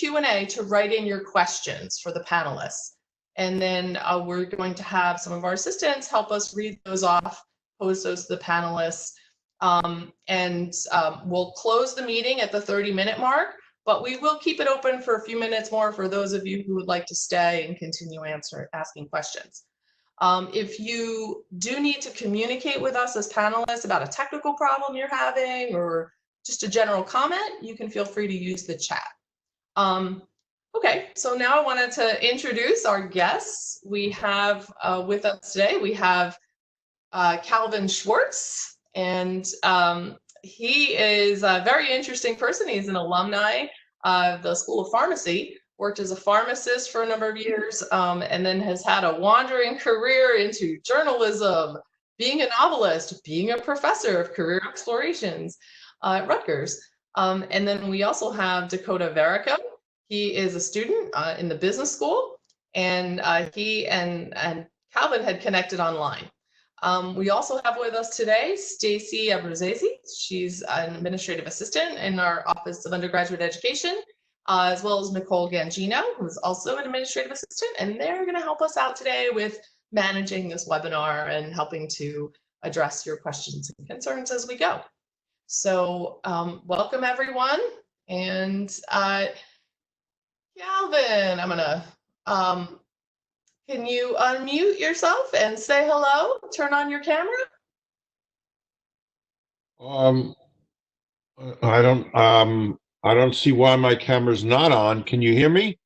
Q&A to write in your questions for the panelists. And then we're going to have some of our assistants help us read those off, pose those to the panelists. We'll close the meeting at the 30-minute mark, but we will keep it open for a few minutes more for those of you who would like to stay and continue asking questions. If you do need to communicate with us as panelists about a technical problem you're having or just a general comment, you can feel free to use the chat. Okay, so now I wanted to introduce our guests. We have with us today, we have Calvin Schwartz, and he is a very interesting person. He's an alumni of the School of Pharmacy, worked as a pharmacist for a number of years, and then has had a wandering career into journalism, being a novelist, being a professor of career explorations at Rutgers. And then we also have Dakota Verico. He is a student in the business school, and he and Calvin had connected online. We also have with us today Stacy Abruzzese. She's an administrative assistant in our Office of Undergraduate Education, as well as Nicole Gangino, who's also an administrative assistant, and they're going to help us out today with managing this webinar and helping to address your questions and concerns as we go. So welcome everyone, and Calvin, I'm gonna, can you unmute yourself and say hello? Turn on your camera. I don't see why my camera's not on. Can you hear me?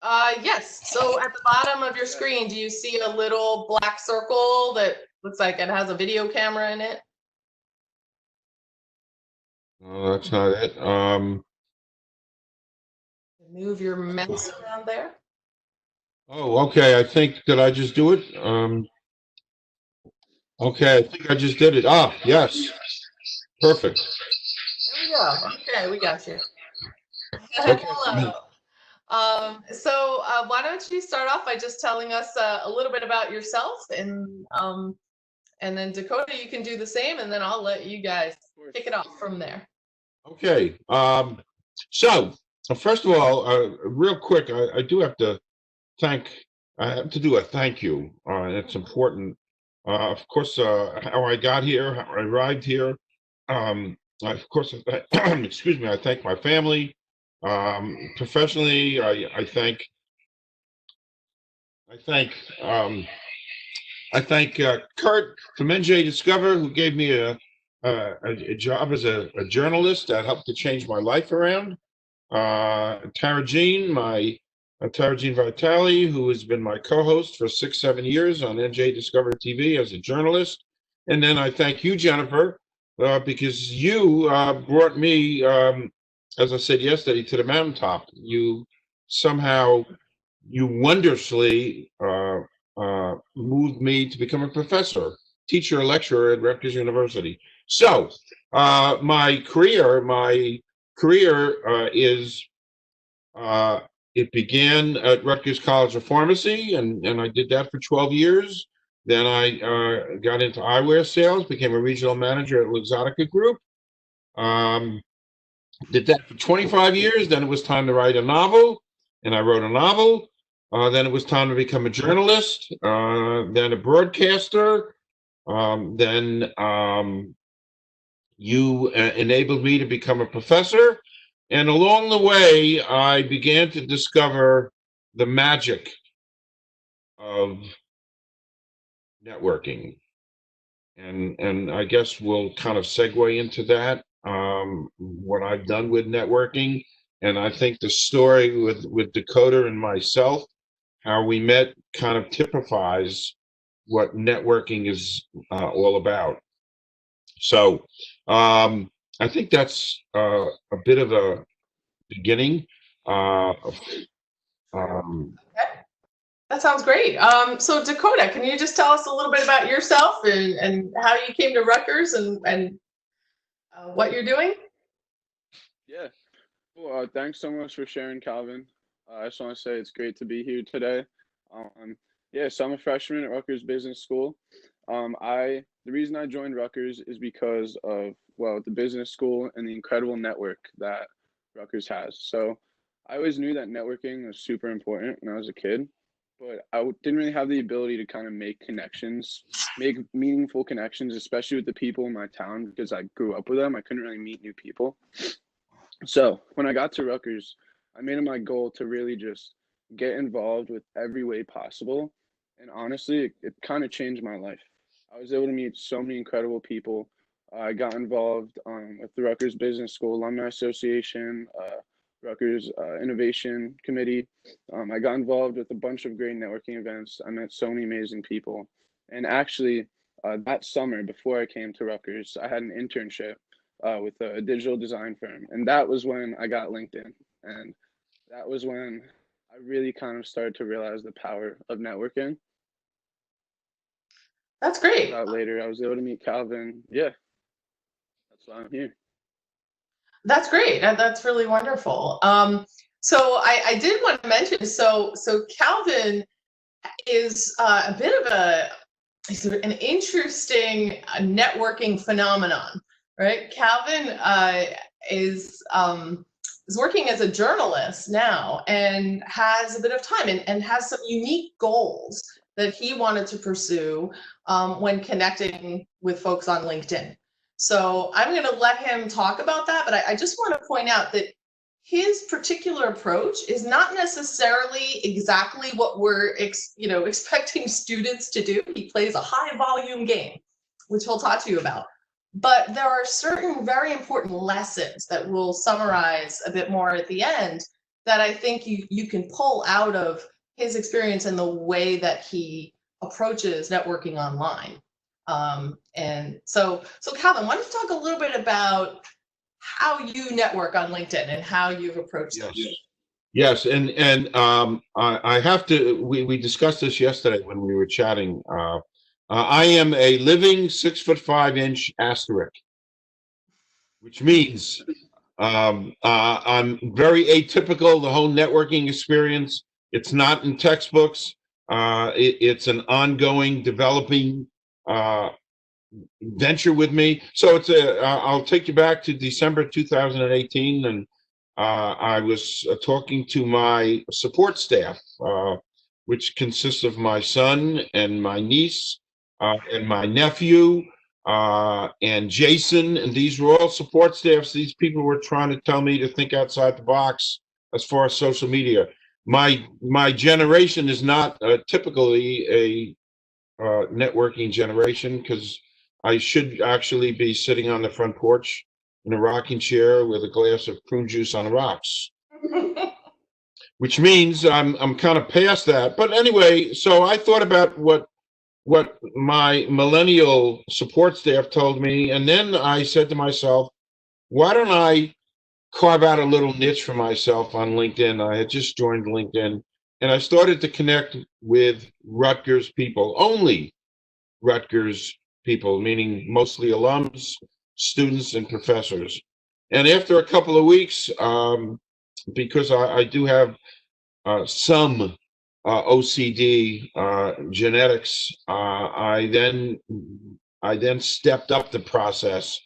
Yes. So at the bottom of your screen, do you see a little black circle that looks like it has a video camera in it? No, that's not it. Move your mouse around there. Oh, okay. I think, did I just do it? Okay, I think I just did it. Ah, yes. Perfect. There we go. Okay, we got you. Okay. Hello. So why don't you start off by just telling us a little bit about yourself, and then Dakota, you can do the same, and then I'll let you guys kick it off from there. Okay. So first of all, real quick, I do have to I have to do a thank you. It's important. Of course, how I got here, how I arrived here. Of course, excuse me, I thank my family. Professionally, I thank Kurt from NJ Discover, who gave me a job as a journalist that helped to change my life around. Tara Jean Vitale, who has been my co-host for 6-7 years on NJ Discover TV as a journalist. And then I thank you, Jennifer, because you brought me, as I said yesterday, to the mountaintop. You wondrously moved me to become a professor, teacher, lecturer at Rutgers University. So my career is it began at Rutgers College of Pharmacy, and I did that for 12 years. Then I got into eyewear sales, became a regional manager at Luxottica Group. Did that for 25 years. Then it was time to write a novel, and I wrote a novel. Then it was time to become a journalist, then a broadcaster. Then you enabled me to become a professor. And along the way, I began to discover the magic of networking. And I guess we'll kind of segue into that, what I've done with networking. And I think the story with Dakota and myself, how we met, kind of typifies what networking is all about. So I think that's a bit of a beginning. Okay. That sounds great. So Dakota, can you just tell us a little bit about yourself and how you came to Rutgers and what you're doing? Yeah. Well, thanks so much for sharing, Calvin. I just want to say it's great to be here today. Yeah, so I'm a freshman at Rutgers Business School. The reason I joined Rutgers is because of, well, the business school and the incredible network that Rutgers has. So I always knew that networking was super important when I was a kid, but didn't really have the ability to kind of make connections, make meaningful connections, especially with the people in my town because I grew up with them. I couldn't really meet new people. So when I got to Rutgers, I made it my goal to really just get involved with every way possible. And honestly, it kind of changed my life. I was able to meet so many incredible people. I got involved with the Rutgers Business School Alumni Association, Rutgers Innovation Committee. I got involved with a bunch of great networking events. I met so many amazing people. And actually, that summer before I came to Rutgers, I had an internship with a digital design firm. And that was when I got LinkedIn. And that was when I really kind of started to realize the power of networking. That's great. Later, I was able to meet Calvin. Yeah, that's why I'm here. That's great. That's really wonderful. So I did want to mention, so Calvin is a bit of an interesting networking phenomenon, right? Calvin is working as a journalist now and has a bit of time and has some unique goals that he wanted to pursue when connecting with folks on LinkedIn. So I'm going to let him talk about that, but I just want to point out that his particular approach is not necessarily exactly what we're expecting students to do. He plays a high volume game, which he'll talk to you about. But there are certain very important lessons that we'll summarize a bit more at the end that I think you can pull out of his experience and the way that he approaches networking online. And so Calvin, why don't you talk a little bit about how you network on LinkedIn and how you've approached Yes. it? Yes, and I have to. We discussed this yesterday when we were chatting. I am a living 6'5" asterisk, which means I'm very atypical. The whole networking experience. It's not in textbooks. It's an ongoing, developing venture with me. So I'll take you back to December 2018, and I was talking to my support staff, which consists of my son and my niece and my nephew and Jason. And these were all support staffs. These people were trying to tell me to think outside the box as far as social media. My generation is not typically a networking generation, because I should actually be sitting on the front porch in a rocking chair with a glass of prune juice on the rocks, which means I'm kind of past that. But anyway, so I thought about what my millennial support staff told me, and then I said to myself, why don't I carve out a little niche for myself on LinkedIn? I had just joined LinkedIn, and I started to connect with Rutgers people, only Rutgers people, meaning mostly alums, students, and professors. And after a couple of weeks, because I do have some OCD genetics, I then stepped up the process,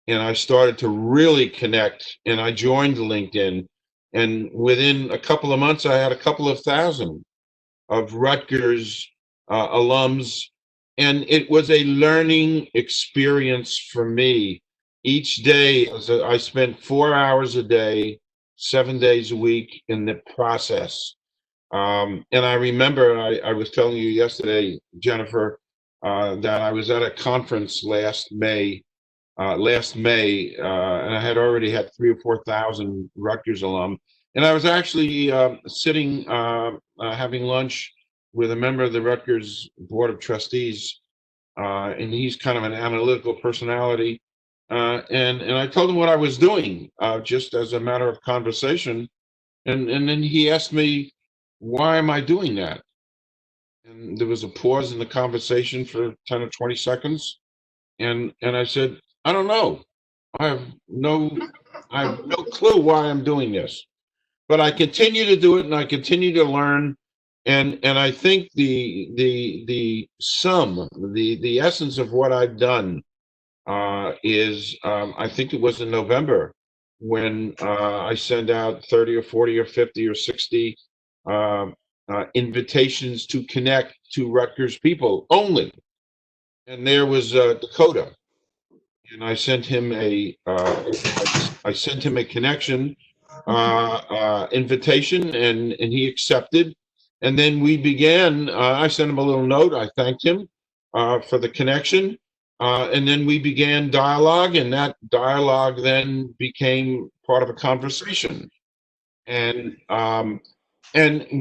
and I started to really connect, and I joined LinkedIn. And within a couple of months, I had a couple of thousand of Rutgers alums. And it was a learning experience for me. Each day, I spent 4 hours a day, 7 days a week in the process. And I remember I was telling you yesterday, Jennifer, that I was at a conference last May, and I had already had 3,000 or 4,000 Rutgers alum. And I was actually sitting, having lunch with a member of the Rutgers Board of Trustees, and he's kind of an analytical personality. And I told him what I was doing, just as a matter of conversation. And then he asked me, why am I doing that? And there was a pause in the conversation for 10 or 20 seconds. And I said, I don't know. I have no clue why I'm doing this. But I continue to do it, and I continue to learn. And I think the sum, the essence of what I've done is, I think it was in November, when I send out 30 or 40 or 50 or 60 invitations to connect to Rutgers people only. And there was Dakota, and I sent him a connection invitation, and he accepted. And then we began. I sent him a little note. I thanked him for the connection, and then we began dialogue, and that dialogue then became part of a conversation. And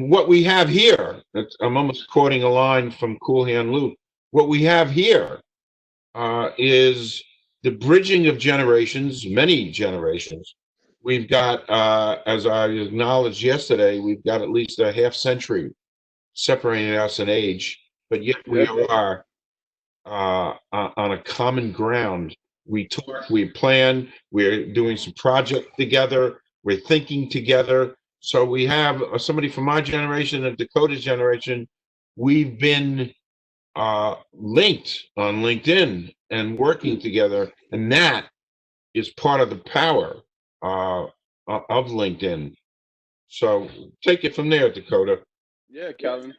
what we have here, I'm almost quoting a line from Cool Hand Luke. What we have here is the bridging of generations, many generations. We've got, as I acknowledged yesterday, we've got at least a half century separating us in age, but yet we are on a common ground. We talk, we plan, we're doing some project together, we're thinking together. So we have somebody from my generation and Dakota's generation. We've been linked on LinkedIn and working together, and that is part of the power of LinkedIn. So take it from there, Dakota. Yeah, Calvin.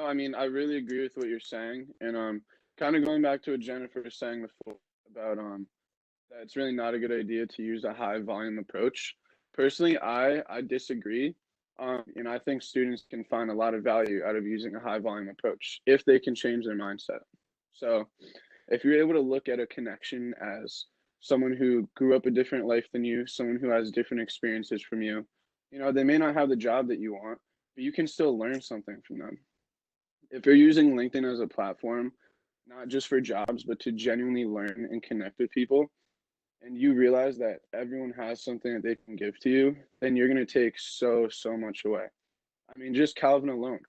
I mean, I really agree with what you're saying, and kind of going back to what Jennifer was saying before about that it's really not a good idea to use a high volume approach. Personally, I disagree. And I think students can find a lot of value out of using a high volume approach if they can change their mindset. So if you're able to look at a connection as someone who grew up a different life than you, someone who has different experiences from you, they may not have the job that you want, but you can still learn something from them. If you're using LinkedIn as a platform, not just for jobs, but to genuinely learn and connect with people, and you realize that everyone has something that they can give to you, then you're going to take so much away. I mean, just Calvin alone.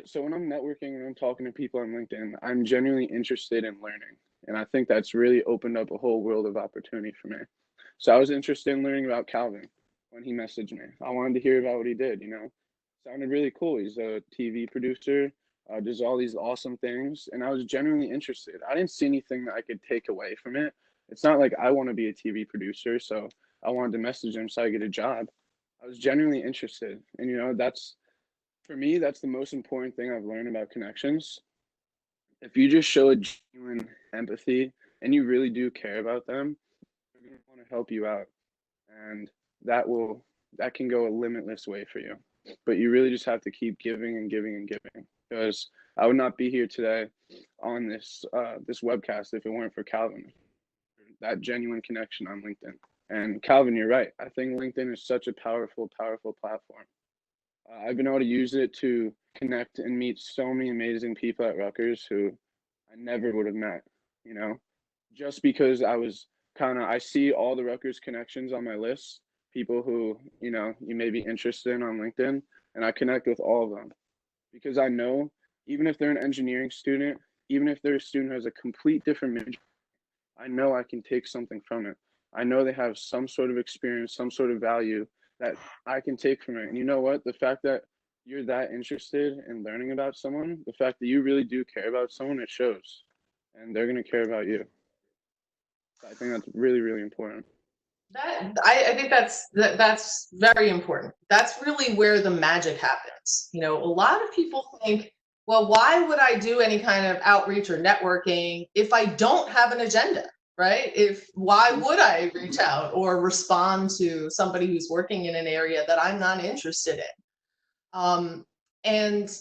So when I'm networking and I'm talking to people on LinkedIn, I'm genuinely interested in learning. And I think that's really opened up a whole world of opportunity for me. So I was interested in learning about Calvin when he messaged me. I wanted to hear about what he did, Sounded really cool. He's a TV producer, does all these awesome things. And I was genuinely interested. I didn't see anything that I could take away from it. It's not like I want to be a TV producer, so I wanted to message him so I get a job. I was genuinely interested. And, that's, for me, that's the most important thing I've learned about connections. If you just show a genuine empathy and you really do care about them, they're going to want to help you out. And that can go a limitless way for you. But you really just have to keep giving and giving and giving, because I would not be here today on this webcast if it weren't for Calvin. That genuine connection on LinkedIn. And Calvin, you're right. I think LinkedIn is such a powerful platform. I've been able to use it to connect and meet so many amazing people at Rutgers who I never would have met, just because I see all the Rutgers connections on my list, people who, you may be interested in on LinkedIn, and I connect with all of them because I know even if they're an engineering student, even if they're a student who has a complete different major, I know I can take something from it. I know they have some sort of experience, some sort of value that I can take from it. And you know what? The fact that you're that interested in learning about someone, the fact that you really do care about someone, it shows. And they're going to care about you. I think that's really, really important. I think that's very important. That's really where the magic happens. A lot of people think, well, why would I do any kind of outreach or networking if I don't have an agenda, right? Why would I reach out or respond to somebody who's working in an area that I'm not interested in? And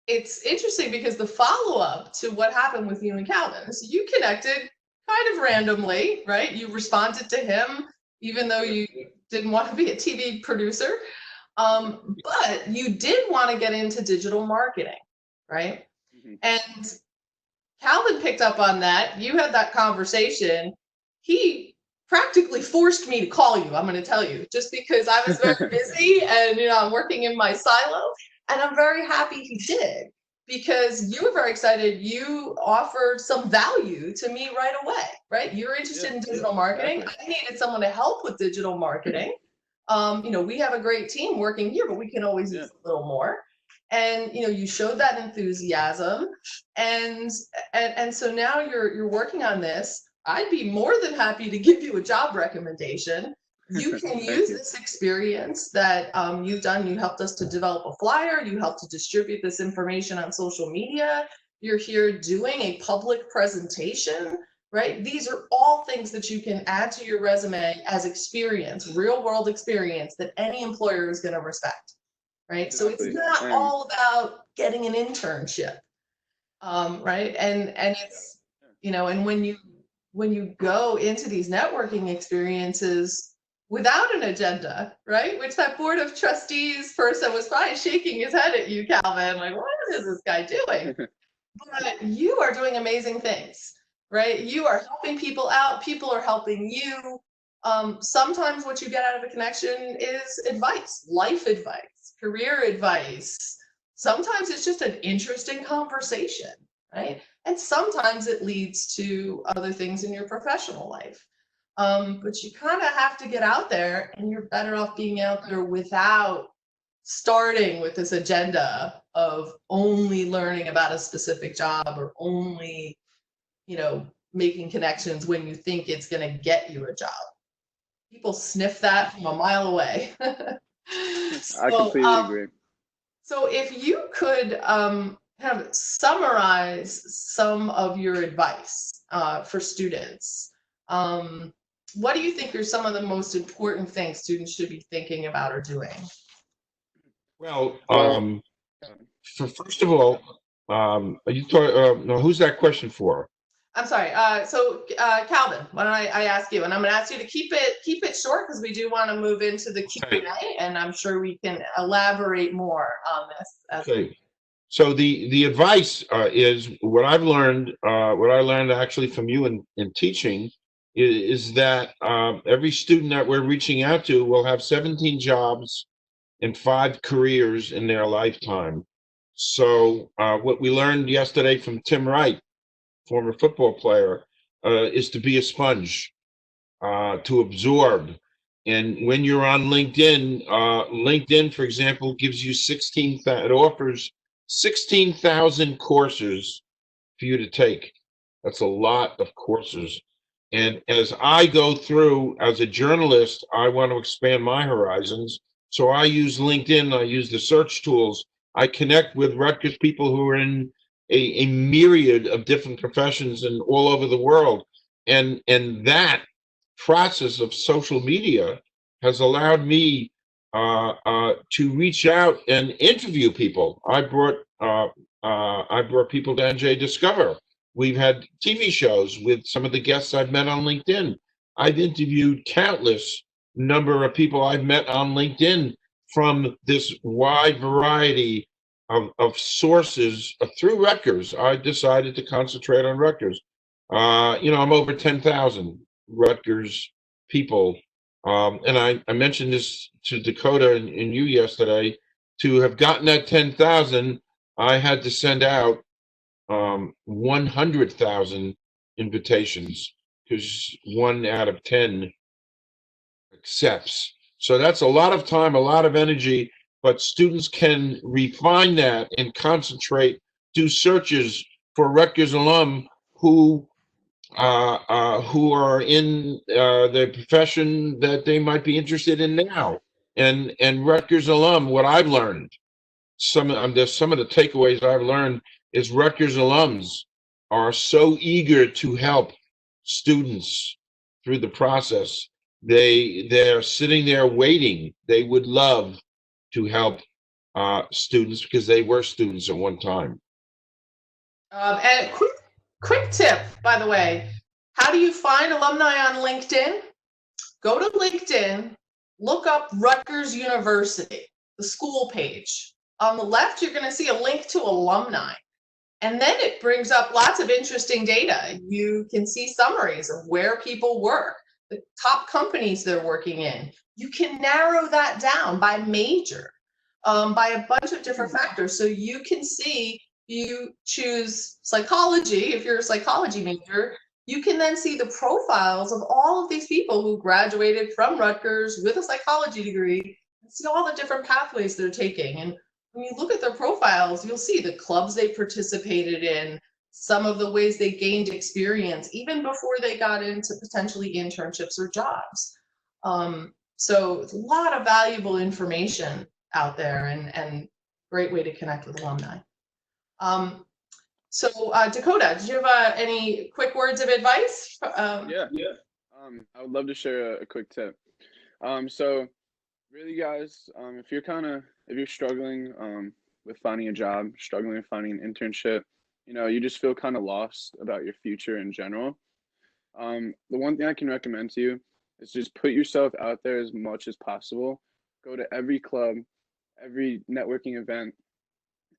it's interesting because the follow-up to what happened with you and Calvin, so you connected kind of randomly, right? You responded to him, even though you didn't want to be a TV producer, but you did want to get into digital marketing, right? Mm-hmm. And Calvin picked up on that. You had that conversation. He practically forced me to call you, I'm going to tell you, just because I was very busy and I'm working in my silo. And I'm very happy he did, because you were very excited. You offered some value to me right away, right? You're interested in digital marketing. Exactly. I needed someone to help with digital marketing. We have a great team working here, but we can always use a little more. And you showed that enthusiasm, and so now you're working on this. I'd be more than happy to give you a job recommendation. You can Thank use you. this experience that you've done. You helped us to develop a flyer. You helped to distribute this information on social media. You're here doing a public presentation, right? These are all things that you can add to your resume as experience, real world experience that any employer is going to respect, right? So it's Exactly. not And all about getting an internship, right? And it's, you know, and when you go into these networking experiences without an agenda, right? Which that board of trustees person was probably shaking his head at you, Calvin, like, what is this guy doing? But you are doing amazing things, right? You are helping people out. People are helping you. Sometimes what you get out of a connection is advice, life advice, career advice. Sometimes it's just an interesting conversation, right? And sometimes it leads to other things in your professional life. But you kind of have to get out there, and you're better off being out there without starting with this agenda of only learning about a specific job or only, you know, making connections when you think it's going to get you a job. People sniff that from a mile away. I so, completely agree. so if you could kind of summarize some of your advice for students, what do you think are some of the most important things students should be thinking about or doing? Well, Well, first of all, are you talking, no, who's that question for? I'm sorry. Calvin, why don't I ask you? And I'm going to ask you to keep it short because we do want to move into the Okay. Q&A, and I'm sure we can elaborate more on this. Okay. So the advice is what I've learned, what I learned actually from you in teaching is that every student that we're reaching out to will have 17 jobs and 5 careers in their lifetime. So what we learned yesterday from Tim Wright, former football player, is to be a sponge, to absorb. And when you're on LinkedIn, LinkedIn, for example, gives you it offers 16,000 courses for you to take. That's a lot of courses. And as I go through as a journalist, I want to expand my horizons. So I use LinkedIn, I use the search tools. I connect with Rutgers people who are in a myriad of different professions and all over the world. And that process of social media has allowed me to reach out and interview people. I brought people to NJ Discover. We've had TV shows with some of the guests I've met on LinkedIn. I've interviewed countless number of people I've met on LinkedIn from this wide variety of sources through Rutgers. I decided to concentrate on Rutgers. I'm over 10,000 Rutgers people. And I mentioned this to Dakota and you yesterday. To have gotten that 10,000, I had to send out 100,000 invitations because 1 out of 10 accepts. So that's a lot of time, a lot of energy, but students can refine that and concentrate, do searches for Rutgers alum who are in the profession that they might be interested in now. And Rutgers alum, what I've learned, there's some of the takeaways I've learned is Rutgers alums are so eager to help students through the process. They're sitting there waiting. They would love to help students because they were students at one time. And quick tip, by the way, how do you find alumni on LinkedIn? Go to LinkedIn, look up Rutgers University, the school page. On the left, you're going to see a link to alumni. And then it brings up lots of interesting data. You can see summaries of where people work, the top companies they're working in. You can narrow that down by major, by a bunch of different factors. So you can see, you choose psychology, if you're a psychology major, you can then see the profiles of all of these people who graduated from Rutgers with a psychology degree and see all the different pathways they're taking. And when you look at their profiles, you'll see the clubs they participated in, some of the ways they gained experience, even before they got into potentially internships or jobs. So it's a lot of valuable information out there, and great way to connect with alumni. So Dakota, did you have any quick words of advice? Yeah. I would love to share a quick tip. So really, guys, if you're struggling with finding a job, struggling with finding an internship, you just feel kind of lost about your future in general. The one thing I can recommend to you is just put yourself out there as much as possible. Go to every club, every networking event,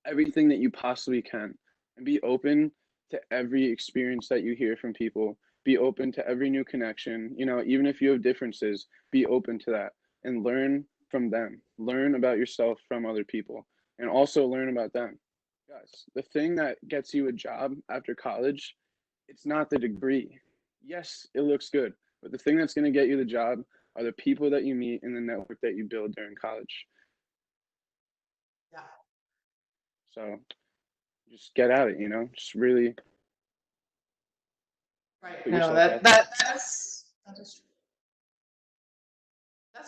everything that you possibly can, and be open to every experience that you hear from people. Be open to every new connection. Even if you have differences, be open to that and learn from them. Learn about yourself from other people and also learn about them. Guys, the thing that gets you a job after college, it's not the degree. Yes, it looks good, but the thing that's going to get you the job are the people that you meet and the network that you build during college. Yeah. So just get at it, just really. Right. No, that's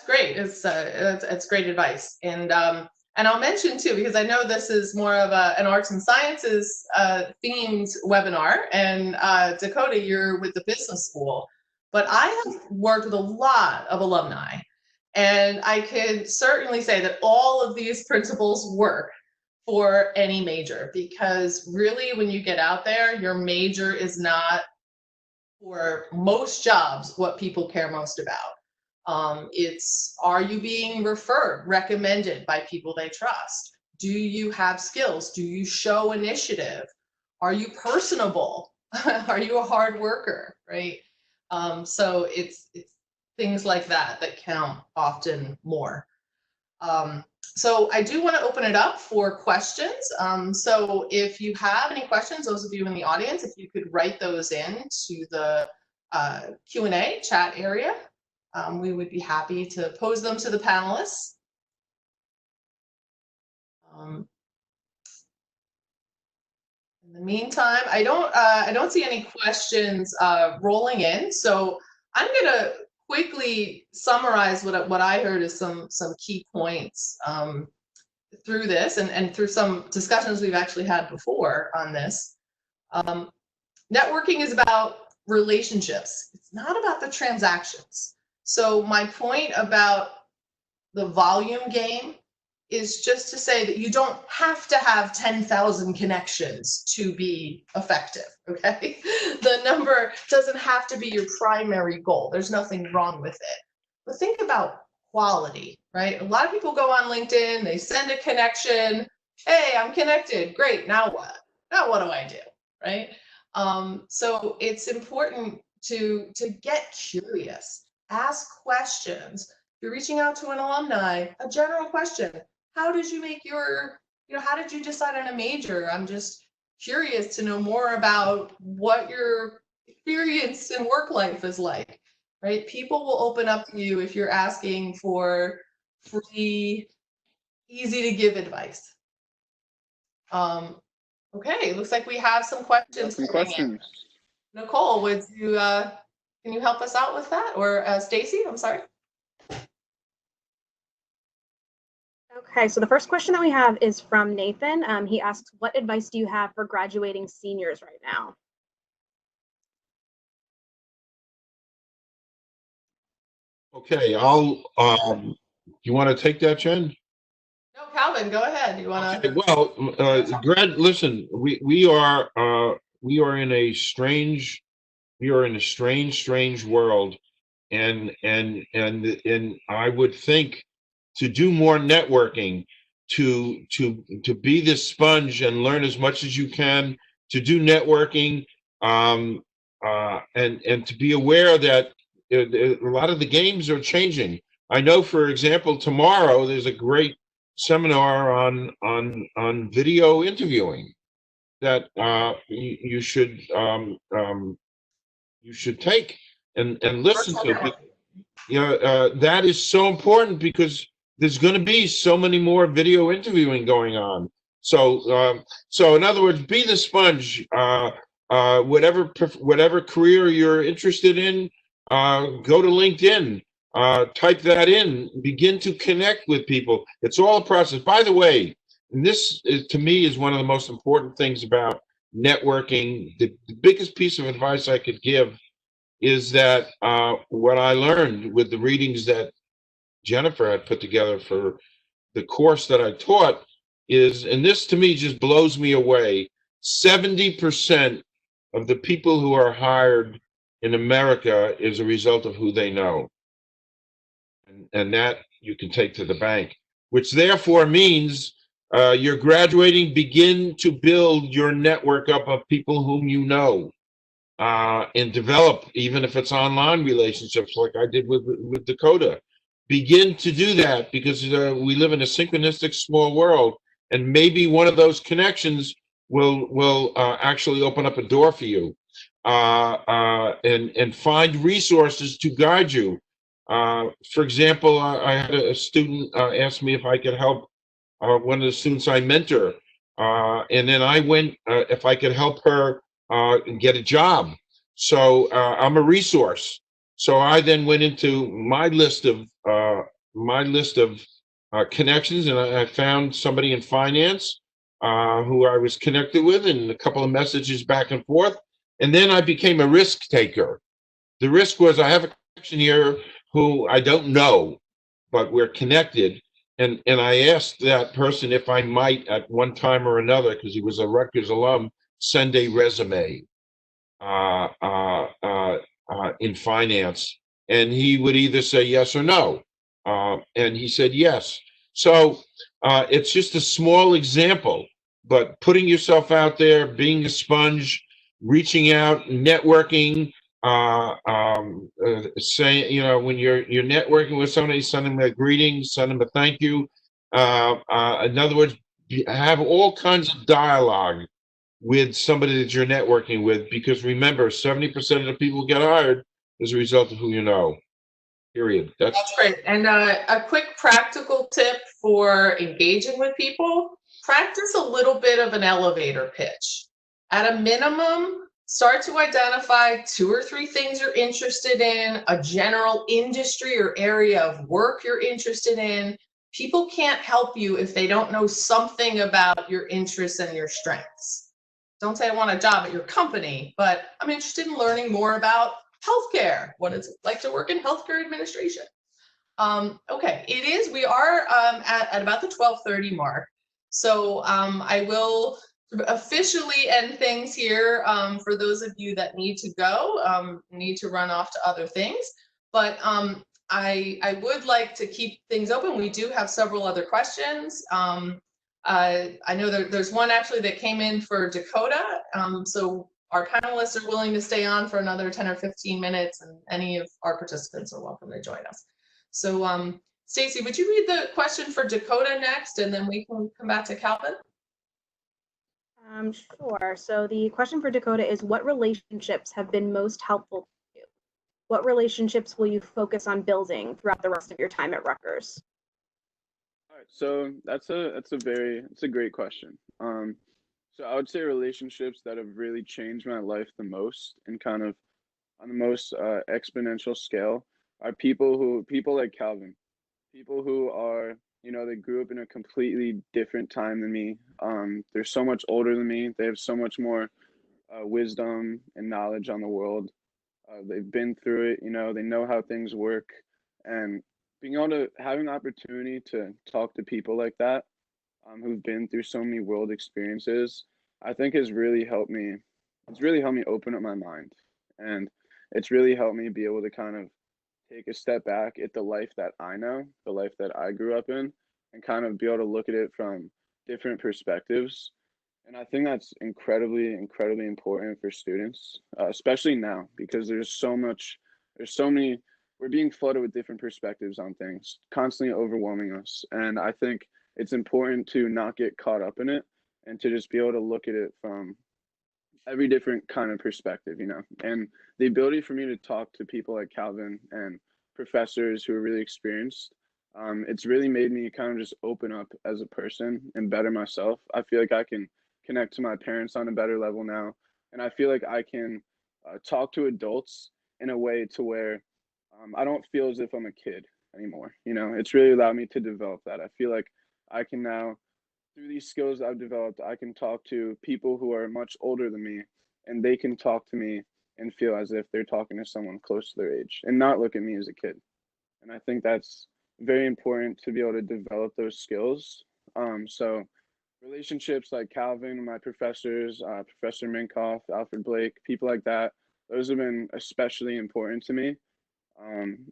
great. It's great advice, and I'll mention too, because I know this is more of an arts and sciences themed webinar, and Dakota, you're with the business school, but I have worked with a lot of alumni, and I could certainly say that all of these principles work for any major, because really when you get out there, your major is not, for most jobs, what people care most about. It's, are you being recommended by people they trust? Do you have skills? Do you show initiative? Are you personable? Are you a hard worker, right? So it's things like that count often more. So I do want to open it up for questions. So if you have any questions, those of you in the audience, if you could write those in to the Q&A chat area, we would be happy to pose them to the panelists. In the meantime, I don't see any questions rolling in, so I'm gonna quickly summarize what I heard as some key points through this, and through some discussions we've actually had before on this. Networking is about relationships. It's not about the transactions. So my point about the volume game is just to say that you don't have to have 10,000 connections to be effective, okay? The number doesn't have to be your primary goal. There's nothing wrong with it. But think about quality, right? A lot of people go on LinkedIn, they send a connection, hey, I'm connected, great, now what? Now what do I do, right? So it's important to get curious, ask questions. If you're reaching out to an alumni, a general question, how did you make your, how did you decide on a major? I'm just curious to know more about what your experience in work life is like, right? People will open up to you if you're asking for free, easy to give advice. Okay, looks like we have some questions. Some questions. Nicole, would you can you help us out with that? Or Stacy, I'm sorry. Okay, so the first question that we have is from Nathan. He asks, what advice do you have for graduating seniors right now? Okay, you want to take that, Jen? No, Calvin, go ahead. You want to? Okay, well, listen, we are in a strange world, and I would think to do more networking, to be this sponge and learn as much as you can, to do networking, and to be aware that a lot of the games are changing. I know, for example, tomorrow there's a great seminar on video interviewing that you should take and listen to. That is so important, because there's going to be so many more video interviewing going on. So in other words, be the sponge. Whatever career you're interested in, go to LinkedIn. type that in, begin to connect with people. It's all a process. By the way, and this is, to me, is one of the most important things about networking. The biggest piece of advice I could give is that what I learned with the readings that Jennifer had put together for the course that I taught is, and this to me just blows me away, 70% of the people who are hired in America is a result of who they know. And that you can take to the bank, which therefore means you're graduating, begin to build your network up of people whom you know, and develop, even if it's online relationships like I did with Dakota. Begin to do that, because we live in a synchronistic small world, and maybe one of those connections will actually open up a door for you, and find resources to guide you. For example, I had a student ask me if I could help one of the students I mentor, and then I went if I could help her get a job. So I'm a resource. So I then went into my list of connections, and I found somebody in finance who I was connected with, and a couple of messages back and forth. And then I became a risk taker. The risk was, I have a connection here who I don't know, but we're connected. And I asked that person if I might, at one time or another, because he was a Rutgers alum, send a resume in finance. And he would either say yes or no. And he said yes. So it's just a small example, but putting yourself out there, being a sponge, reaching out, networking, saying, when you're networking with somebody, send them a greeting, send them a thank you. In other words, have all kinds of dialogue with somebody that you're networking with, because remember, 70% of the people who get hired as a result of who you know. Period. That's great. And a quick practical tip for engaging with people: practice a little bit of an elevator pitch. At a minimum, start to identify 2 or 3 things you're interested in, a general industry or area of work you're interested in. People can't help you if they don't know something about your interests and your strengths. Don't say I want a job at your company, but I'm interested in learning more about healthcare. What is it like to work in healthcare administration? Okay, we are at about the 12:30 mark. So I will officially end things here for those of you that need to go, need to run off to other things. But I would like to keep things open. We do have several other questions. I know there's one actually that came in for Dakota. So our panelists are willing to stay on for another 10 or 15 minutes, and any of our participants are welcome to join us. So Stacy, would you read the question for Dakota next, and then we can come back to Calvin? Sure. So the question for Dakota is, what relationships have been most helpful to you? What relationships will you focus on building throughout the rest of your time at Rutgers? All right, so that's a great question. So I would say relationships that have really changed my life the most, and kind of on the most exponential scale, are people like Calvin, people who are, they grew up in a completely different time than me. They're so much older than me. They have so much more wisdom and knowledge on the world. They've been through it, they know how things work, and being able to have an opportunity to talk to people like that, who've been through so many world experiences, I think has really helped me. It's really helped me open up my mind, and it's really helped me be able to kind of take a step back at the life that I know, the life that I grew up in, and kind of be able to look at it from different perspectives. And I think that's incredibly, incredibly important for students, especially now, because there's so many, we're being flooded with different perspectives on things, constantly overwhelming us. And I think it's important to not get caught up in it, and to just be able to look at it from every different kind of perspective, and the ability for me to talk to people like Calvin and professors who are really experienced. It's really made me kind of just open up as a person and better myself. I feel like I can connect to my parents on a better level now, and I feel like I can talk to adults in a way to where I don't feel as if I'm a kid anymore. You know, it's really allowed me to develop that. I feel like I can now, through these skills I've developed, I can talk to people who are much older than me, and they can talk to me and feel as if they're talking to someone close to their age and not look at me as a kid. And I think that's very important to be able to develop those skills. So relationships like Calvin, my professors, Professor Minkoff, Alfred Blake, people like that, those have been especially important to me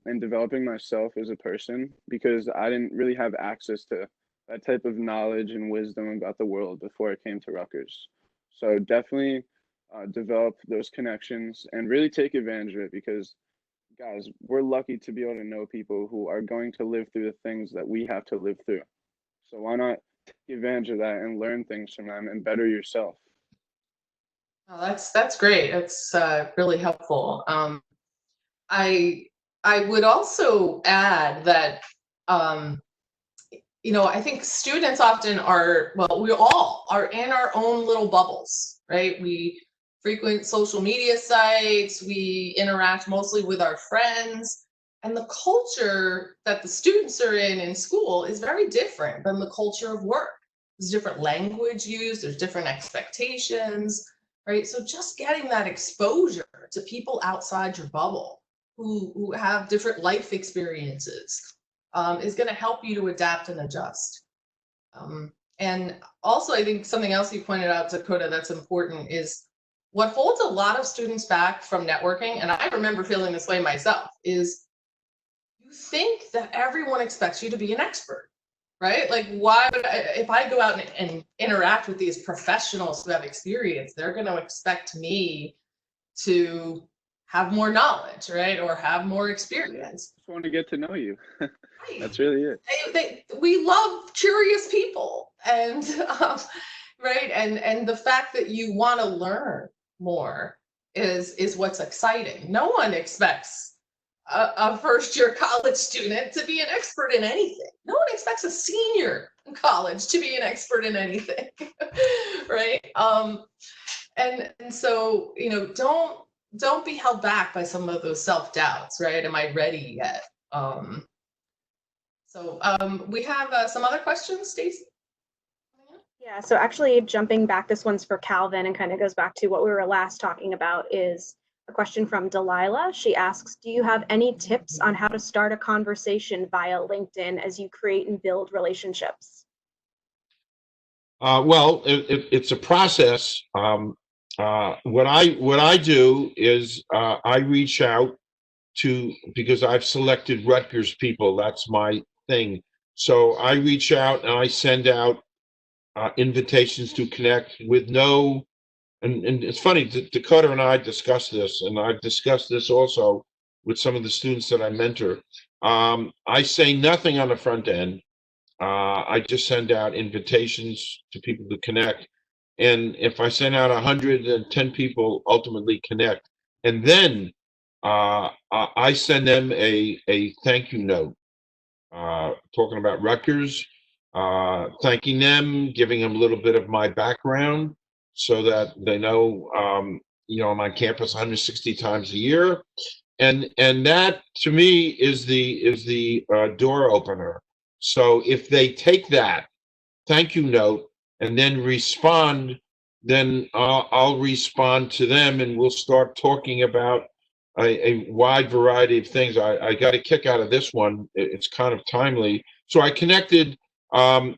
in developing myself as a person because I didn't really have access to that type of knowledge and wisdom about the world before I came to Rutgers. So definitely develop those connections and really take advantage of it because, guys, we're lucky to be able to know people who are going to live through the things that we have to live through. So why not take advantage of that and learn things from them and better yourself? Oh, that's great. That's really helpful. I would also add that I think students often are, well, we all are in our own little bubbles, right? We frequent social media sites, we interact mostly with our friends, and the culture that the students are in school is very different than the culture of work. There's different language used, there's different expectations, right? So just getting that exposure to people outside your bubble who have different life experiences is going to help you to adapt and adjust. And also, I think something else you pointed out, Dakota, that's important is what holds a lot of students back from networking, and I remember feeling this way myself, is you think that everyone expects you to be an expert, right? Like, why would if I go out and interact with these professionals who have experience, they're going to expect me to have more knowledge, right? Or have more experience. Just want to get to know you. Right. That's really it. We love curious people, and right, and the fact that you want to learn more is what's exciting. No one expects a first-year college student to be an expert in anything. No one expects a senior in college to be an expert in anything, right? And so don't be held back by some of those self-doubts, right? Am I ready yet? So we have some other questions, Stacey? Yeah, so actually jumping back, this one's for Calvin and kind of goes back to what we were last talking about, is a question from Delilah. She asks, do you have any tips on how to start a conversation via LinkedIn as you create and build relationships? Well, it's a process. What I do is I reach out to, because I've selected Rutgers people. That's my thing. So I reach out and I send out invitations to connect with and it's funny, Dakota and I discussed this, and I've discussed this also with some of the students that I mentor. I say nothing on the front end. I just send out invitations to people to connect. And if I send out 110 people ultimately connect, and then I send them a thank you note, talking about Rutgers, thanking them, giving them a little bit of my background so that they know, I'm on campus 160 times a year. And that to me is the door opener. So if they take that thank you note and then respond, then I'll respond to them and we'll start talking about a wide variety of things. I got a kick out of this one. It's kind of timely. So I connected with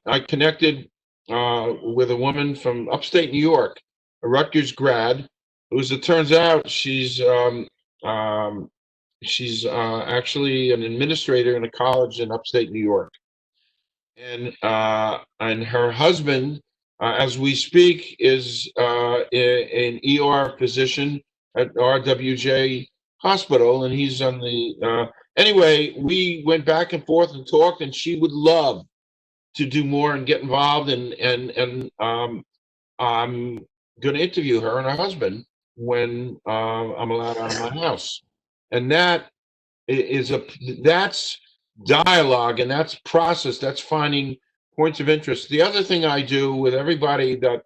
a woman from upstate New York, a Rutgers grad. It turns out she's actually an administrator in a college in upstate New York. And her husband, as we speak, is an ER physician at RWJ Hospital, and he's on the. Anyway, we went back and forth and talked, and she would love to do more and get involved, and I'm going to interview her and her husband when I'm allowed out of my house, and that's dialogue, and that's process, that's finding points of interest. The other thing I do with everybody that,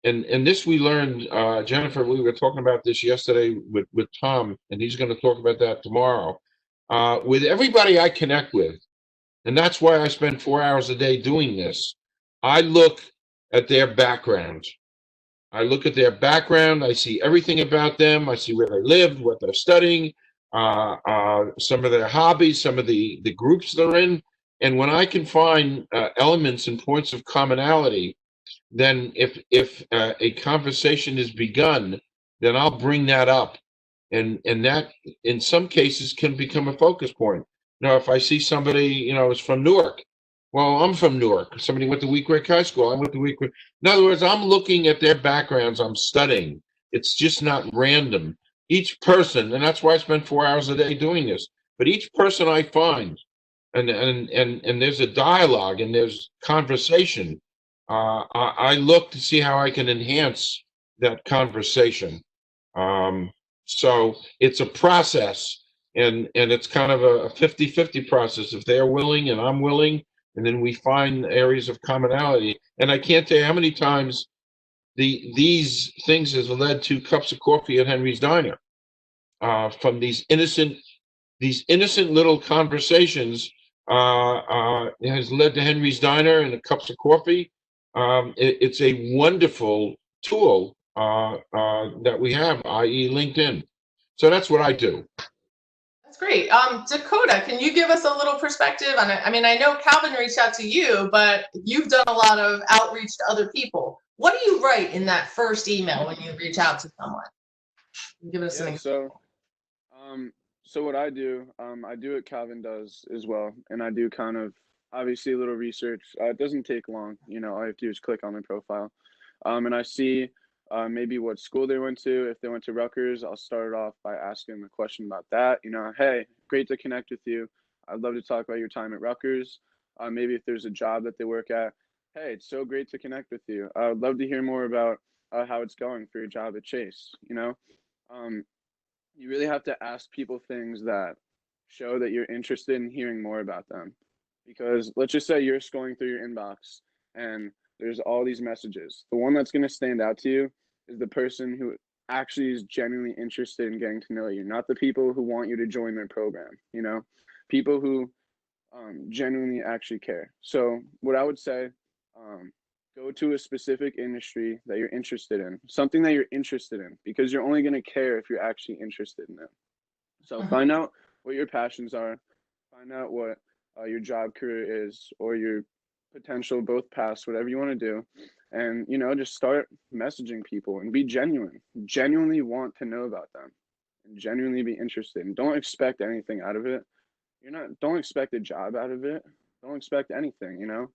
and this we learned, Jennifer, we were talking about this yesterday with Tom, and he's going to talk about that tomorrow, with everybody I connect with, and that's why I spend 4 hours a day doing this. I look at their background. I see everything about them. I see where they live, what they're studying, some of their hobbies, some of the groups they're in. And when I can find elements and points of commonality, then if a conversation is begun, then I'll bring that up, and that in some cases can become a focus point. If I see somebody is from Newark, well, I'm from Newark. Somebody went to Wheat Creek High School. I went to Wheat Creek. In other words, I'm looking at their backgrounds. I'm studying. It's just not random. Each person, and that's why I spend 4 hours a day doing this. But each person I find, and there's a dialogue and there's conversation. I look to see how I can enhance that conversation. So it's a process, and it's kind of a 50-50 process. If they're willing and I'm willing, and then we find areas of commonality. And I can't tell you how many times these things has led to cups of coffee at Henry's Diner, from these innocent little conversations. Has led to Henry's Diner and the cups of coffee. It's a wonderful tool that we have, i.e. LinkedIn. So that's what I do. That's great. Dakota, can you give us a little perspective on it? I mean, I know Calvin reached out to you, but you've done a lot of outreach to other people. What do you write in that first email when you reach out to someone? Give us an example. So what I do what Calvin does as well, and I do kind of obviously a little research. It doesn't take long, all you have to do is click on their profile, and I see maybe what school they went to. If they went to Rutgers, I'll start it off by asking them a question about that. Hey, great to connect with you. I'd love to talk about your time at Rutgers. Maybe if there's a job that they work at, hey, it's so great to connect with you. I'd love to hear more about how it's going for your job at Chase. You really have to ask people things that show that you're interested in hearing more about them. Because let's just say you're scrolling through your inbox and there's all these messages. The one that's going to stand out to you is the person who actually is genuinely interested in getting to know you, not the people who want you to join their program, people who genuinely actually care. So what I would say, go to a specific industry that you're interested in, something that you're interested in, because you're only going to care if you're actually interested in it. So find out what your passions are, find out what your job career is, or your potential both paths, whatever you want to do. And, just start messaging people and be genuinely want to know about them and genuinely be interested. And don't expect anything out of it. Don't expect a job out of it. Don't expect anything,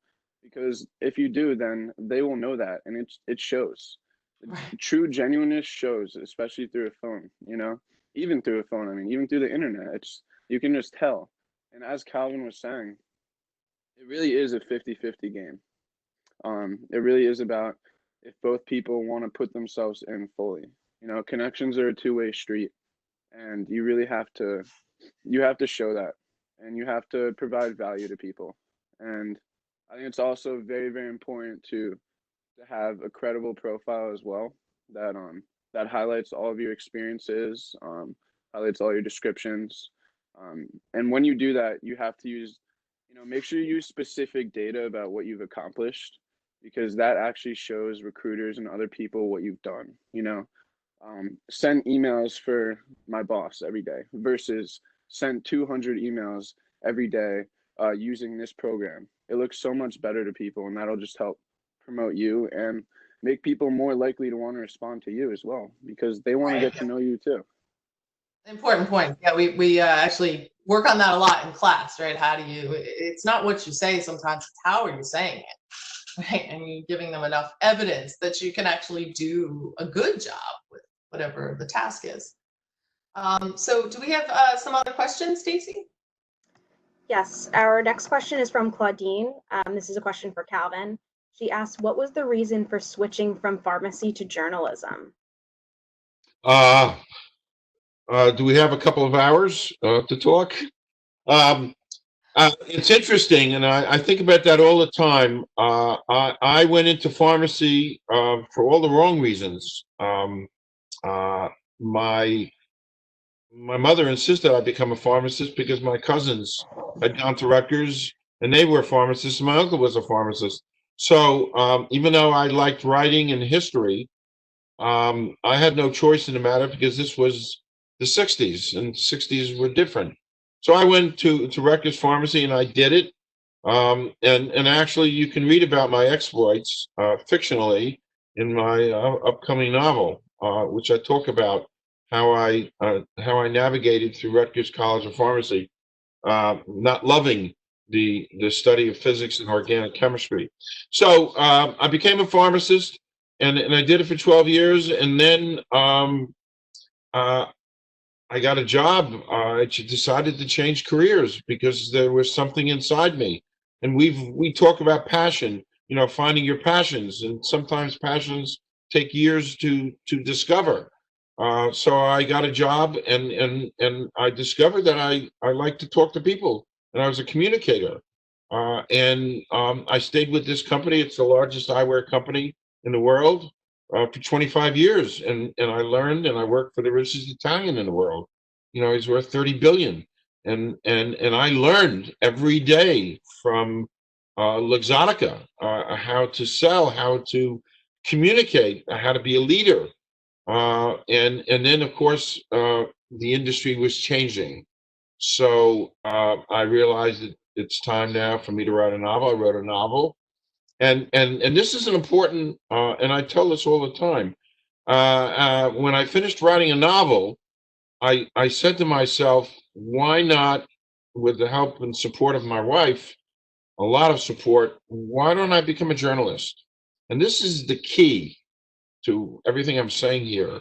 because if you do, then they will know that, and it shows. Right. True genuineness shows, especially through a phone, even through a phone. I mean, even through the internet, you can just tell. And as Calvin was saying, it really is a 50-50 game. It really is about if both people want to put themselves in fully. Connections are a two-way street, and you really have to show that, and you have to provide value to people. And I think it's also very, very important to have a credible profile as well that highlights all of your experiences, highlights all your descriptions. And when you do that, you have to use, make sure you use specific data about what you've accomplished, because that actually shows recruiters and other people what you've done. Send emails for my boss every day versus send 200 emails every day using this program. It looks so much better to people, and that'll just help promote you and make people more likely to want to respond to you as well, because they want to get to know you too. Important point. Yeah, we actually work on that a lot in class, right? It's not what you say sometimes, it's how are you saying it, right? And you're giving them enough evidence that you can actually do a good job with whatever the task is. So do we have some other questions, Stacy? Yes, our next question is from Claudine. This is a question for Calvin. She asked, what was the reason for switching from pharmacy to journalism? Do we have a couple of hours to talk? It's interesting, and I think about that all the time. I went into pharmacy for all the wrong reasons. My my mother insisted I become a pharmacist because my cousins had gone to Rutgers and they were pharmacists. My uncle was a pharmacist. So even though I liked writing and history, I had no choice in the matter because this was the 60s and 60s were different. So I went to Rutgers Pharmacy and I did it. And actually, you can read about my exploits fictionally in my upcoming novel, which I talk about how I navigated through Rutgers College of Pharmacy, not loving the study of physics and organic chemistry. So I became a pharmacist, and I did it for 12 years, and then uh, I got a job. I decided to change careers because there was something inside me. And we talk about passion, finding your passions, and sometimes passions take years to discover. So I got a job, and I discovered that I like to talk to people, and I was a communicator. And I stayed with this company. It's the largest eyewear company in the world for 25 years, and I learned, and I worked for the richest Italian in the world. He's worth 30 billion, and I learned every day from Luxottica how to sell, how to communicate, how to be a leader, and then of course the industry was changing. So I realized that it's time now for me to write a novel. I wrote a novel, and this is an important, and I tell this all the time. When I finished writing a novel, I said to myself, why not, with the help and support of my wife, a lot of support, why don't I become a journalist? And this is the key to everything I'm saying here.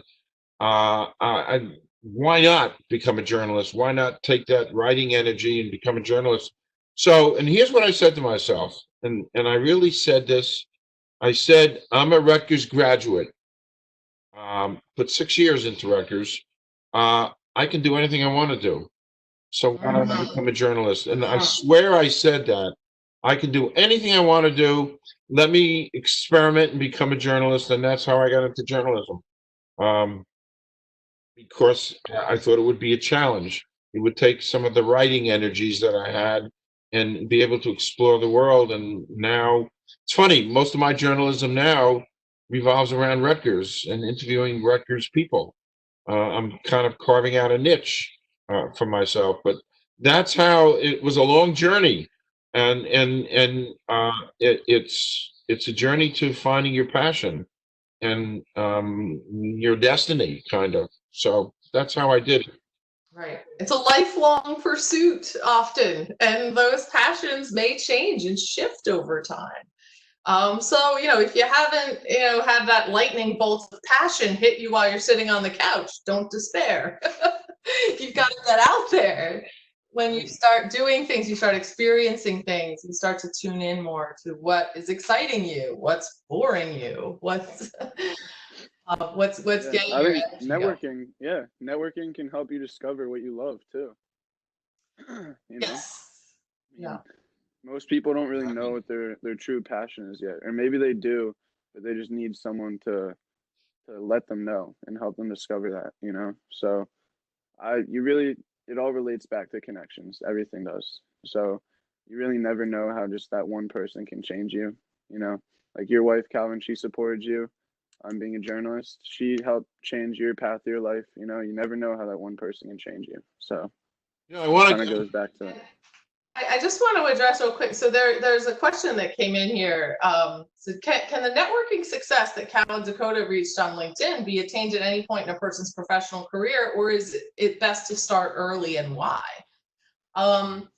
Why not become a journalist? Why not take that writing energy and become a journalist? So, and here's what I said to myself, and I really said this. I said, I'm a Rutgers graduate, put 6 years into Rutgers. I can do anything I want to do. So why don't I become a journalist? And I swear I said that. I can do anything I want to do. Let me experiment and become a journalist. And that's how I got into journalism. Because I thought it would be a challenge. It would take some of the writing energies that I had and be able to explore the world. And now it's funny, most of my journalism now revolves around Rutgers and interviewing Rutgers people. I'm kind of carving out a niche for myself, but that's how it was a long journey, and it's a journey to finding your passion and your destiny, kind of. So that's how I did it. Right. It's a lifelong pursuit often, and those passions may change and shift over time. So, if you haven't, had that lightning bolt of passion hit you while you're sitting on the couch, don't despair. You've got to get out there. When you start doing things, you start experiencing things, you start to tune in more to what is exciting you, what's boring you, what's getting I your think energy networking, networking can help you discover what you love too. Yes. Yeah. Most people don't really know what their true passion is yet, or maybe they do, but they just need someone to let them know and help them discover that. So it all relates back to connections. Everything does. So you really never know how just that one person can change you. Like your wife, Calvin, she supported you on being a journalist. She helped change your path of your life. You never know how that one person can change you. So I want kind to of goes back to it. I just want to address real quick. So there's a question that came in here. So can the networking success that Cal and Dakota reached on LinkedIn be attained at any point in a person's professional career, or is it best to start early, and why? Calvin,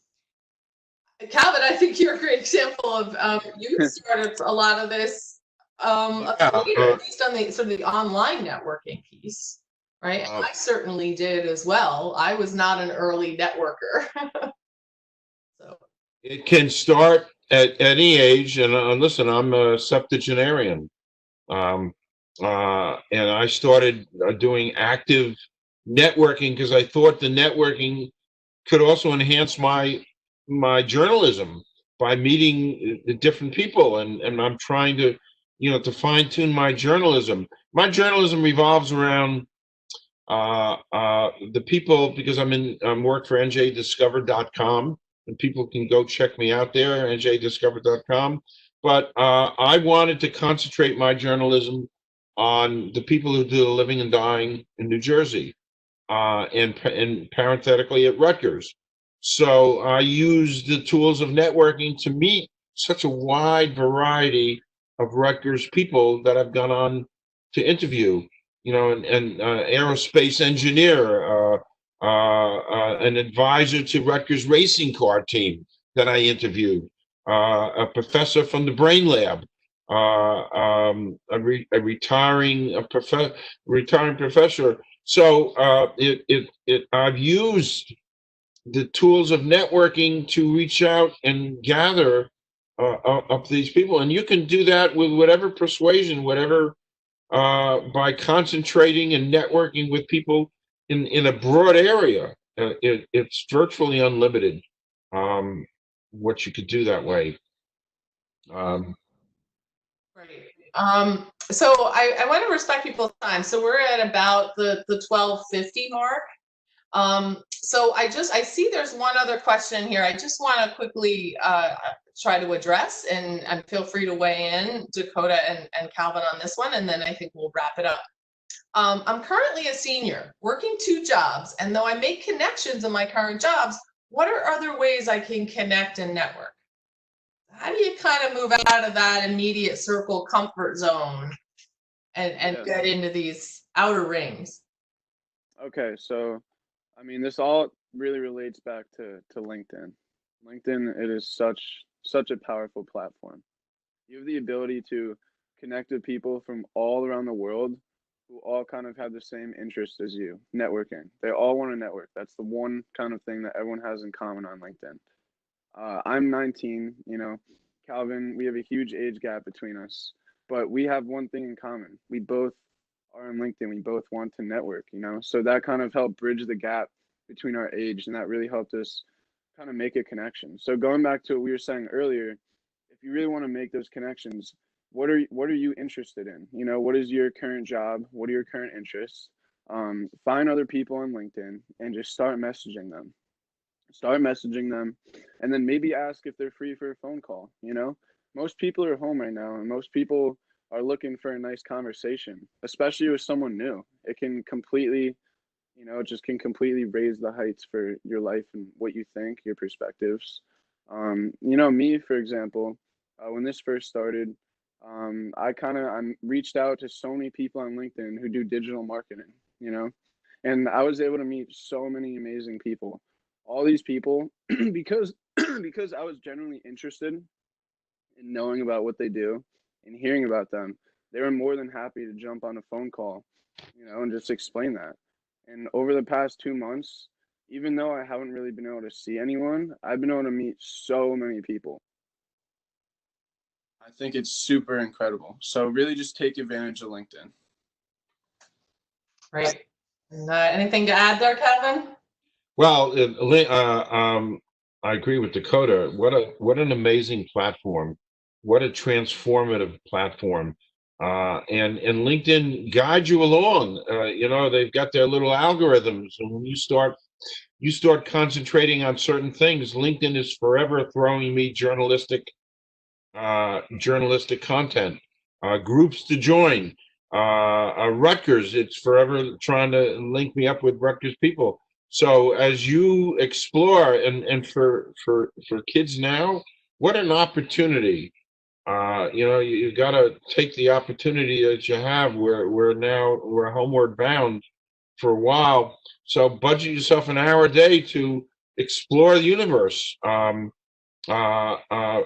I think you're a great example of you started a lot of this later, at least on the sort of the online networking piece, right? I certainly did as well. I was not an early networker. So. It can start at any age, and listen, I'm a septuagenarian, and I started doing active networking because I thought the networking could also enhance my journalism by meeting different people, and I'm trying to to fine tune my journalism. My journalism revolves around The people, because I'm work for njdiscover.com, and people can go check me out there, njdiscover.com. But I wanted to concentrate my journalism on the people who do the living and dying in New Jersey, and parenthetically at Rutgers. So I use the tools of networking to meet such a wide variety of Rutgers people that I've gone on to interview. And aerospace engineer, an advisor to Rutgers racing car team that I interviewed, a professor from the Brain Lab, a retiring professor. So I've used the tools of networking to reach out and gather up these people, and you can do that with whatever persuasion, whatever, by concentrating and networking with people in a broad area. It's virtually unlimited, what you could do that way. Great. So I want to respect people's time. So we're at about the 12:50 mark. So I see there's one other question here. I just want to quickly try to address, and feel free to weigh in, Dakota and Calvin, on this one, and then I think we'll wrap it up. I'm currently a senior working 2 jobs, and though I make connections in my current jobs, what are other ways I can connect and network? How do you kind of move out of that immediate circle comfort zone and get into these outer rings? Okay, so I mean, this all really relates back to LinkedIn. LinkedIn, it is such a powerful platform. You have the ability to connect with people from all around the world who all kind of have the same interest as you, networking. They all want to network. That's the one kind of thing that everyone has in common on LinkedIn. I'm 19, Calvin, we have a huge age gap between us, but we have one thing in common. We both are on LinkedIn. We both want to network, so that kind of helped bridge the gap between our age, and that really helped us kind of make a connection. So going back to what we were saying earlier, if you really want to make those connections, what are you interested in? What is your current job? What are your current interests? Find other people on LinkedIn and just start messaging them. And then maybe ask if they're free for a phone call. Most people are home right now, and most people are looking for a nice conversation, especially with someone new. It can completely, it just can completely raise the heights for your life and what you think, your perspectives. Me, for example, when this first started, I reached out to so many people on LinkedIn who do digital marketing, and I was able to meet so many amazing people. All these people, because I was genuinely interested in knowing about what they do and hearing about them, they were more than happy to jump on a phone call, and just explain that. And over the past 2 months, even though I haven't really been able to see anyone, I've been able to meet so many people. I think it's super incredible. So really just take advantage of LinkedIn. Great. And, anything to add there, Calvin? Well, I agree with Dakota. What an amazing platform. What a transformative platform. And LinkedIn guides you along. They've got their little algorithms, and when you start concentrating on certain things, LinkedIn is forever throwing me journalistic content, groups to join. Rutgers, it's forever trying to link me up with Rutgers people. So as you explore, and for kids now, what an opportunity. You got to take the opportunity that you have. We're homeward bound for a while. So budget yourself an hour a day to explore the universe.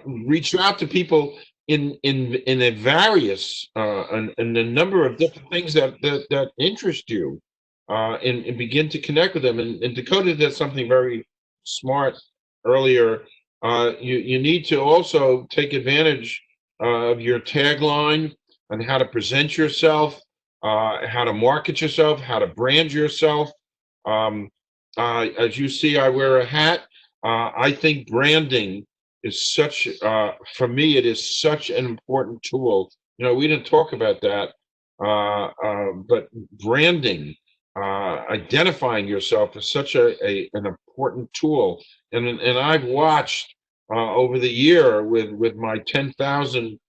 Reach out to people in a various and a number of different things that interest you, and begin to connect with them. And Dakota did something very smart earlier. You need to also take advantage of your tagline and how to present yourself, how to market yourself, how to brand yourself. As you see, I wear a hat. I think branding is for me, it is such an important tool. We didn't talk about that, but branding, identifying yourself is such an important tool. And I've watched over the year with my 10,000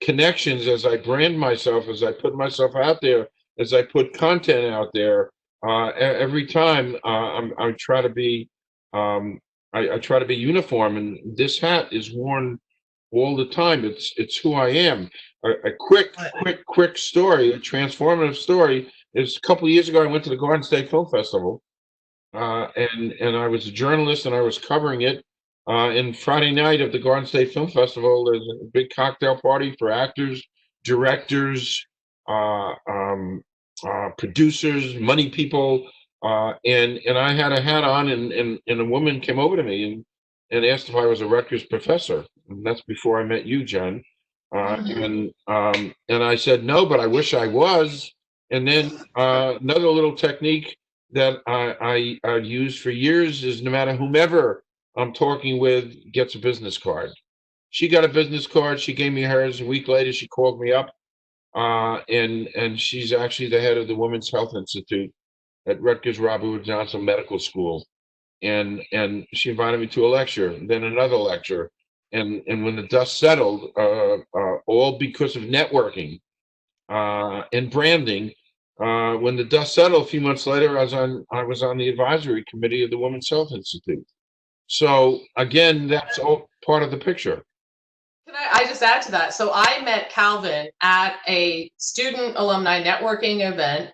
connections, as I brand myself, as I put myself out there, as I put content out there. Every time I try to be I try to be uniform, and this hat is worn all the time. It's who I am. A quick story, a transformative story, is a couple of years ago I went to the Garden State Film Festival, and I was a journalist and I was covering it. And Friday night of the Garden State Film Festival, there's a big cocktail party for actors, directors, uh, um, producers, money people, and I had a hat on, and a woman came over to me and asked if I was a Rutgers professor. And that's before I met you, Jen. And I said no, but I wish I was. And then another little technique that I used for years is, no matter whomever I'm talking with gets a business card. She got a business card. She gave me hers. A week later, she called me up, and she's actually the head of the Women's Health Institute at Rutgers Robert Wood Johnson Medical School. And she invited me to a lecture, then another lecture. And when the dust settled, all because of networking and branding, when the dust settled a few months later, I was on the advisory committee of the Women's Health Institute. So again, that's all part of the picture. Can I just add to that? So I met Calvin at a student alumni networking event.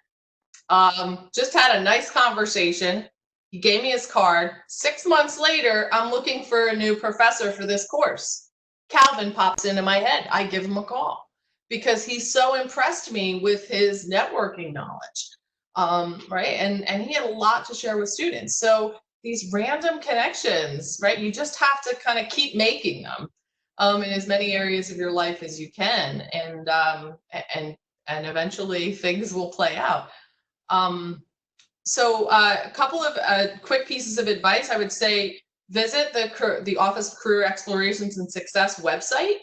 Just had a nice conversation. He gave me his card. 6 months later, I'm looking for a new professor for this course. Calvin pops into my head. I give him a call because he so impressed me with his networking knowledge, right? And he had a lot to share with students. So these random connections, right? You just have to kind of keep making them in as many areas of your life as you can, and eventually things will play out. So a couple of quick pieces of advice. I would say visit the Office of Career Explorations and Success website.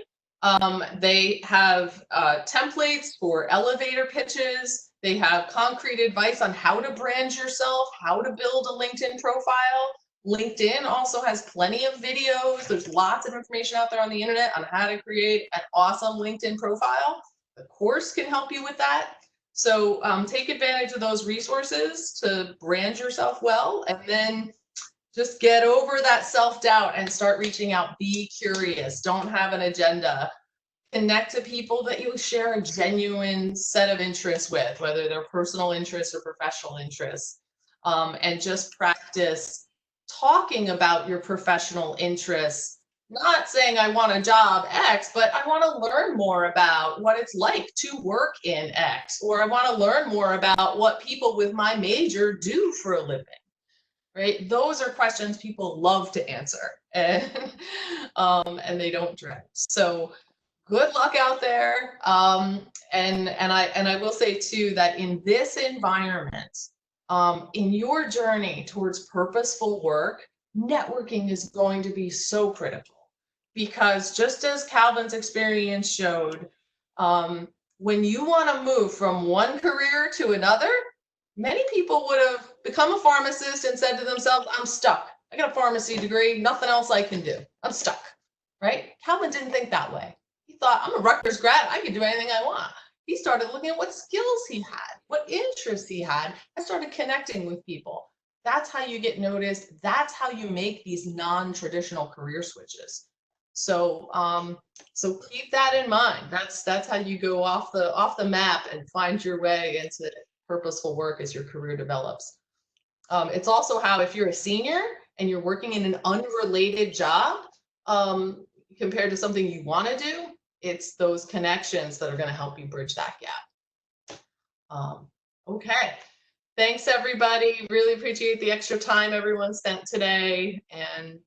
They have templates for elevator pitches. They have concrete advice on how to brand yourself, how to build a LinkedIn profile. LinkedIn also has plenty of videos. There's lots of information out there on the internet on how to create an awesome LinkedIn profile. The course can help you with that. So take advantage of those resources to brand yourself well, and then just get over that self-doubt and start reaching out. Be curious. Don't have an agenda. Connect to people that you share a genuine set of interests with, whether they're personal interests or professional interests, and just practice talking about your professional interests. Not saying I want a job X, but I want to learn more about what it's like to work in X, or I want to learn more about what people with my major do for a living, right? Those are questions people love to answer, and they don't dread. So good luck out there. And I will say too that in this environment, in your journey towards purposeful work, networking is going to be so critical. Because just as Calvin's experience showed, when you want to move from one career to another, many people would have become a pharmacist and said to themselves, I'm stuck. I got a pharmacy degree, nothing else I can do. I'm stuck, right? Calvin didn't think that way. He thought, I'm a Rutgers grad. I can do anything I want. He started looking at what skills he had, what interests he had, and started connecting with people. That's how you get noticed. That's how you make these non-traditional career switches. So so keep that in mind. That's how you go off the map and find your way into purposeful work as your career develops. It's also how, if you're a senior and you're working in an unrelated job compared to something you want to do, it's those connections that are going to help you bridge that gap. Okay. Thanks, everybody. Really appreciate the extra time everyone spent today. And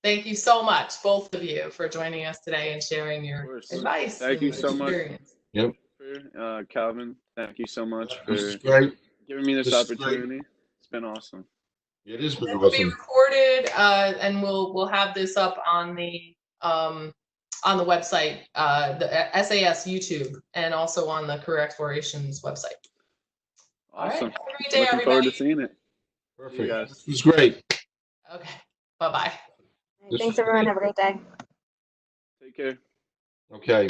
thank you so much, both of you, for joining us today and sharing your advice. Thank you so much. Yep. Calvin, thank you so much for giving me this opportunity. It's been awesome. It has been awesome. It will be recorded, and we'll have this up on the website, the SAS YouTube, and also on the Career Explorations website. All right. Awesome. Have a great day, Looking forward to everybody. seeing it. Perfect. guys. This was great. Okay. Bye-bye. This Thanks, was everyone. great. Have a great day. Take care. Okay.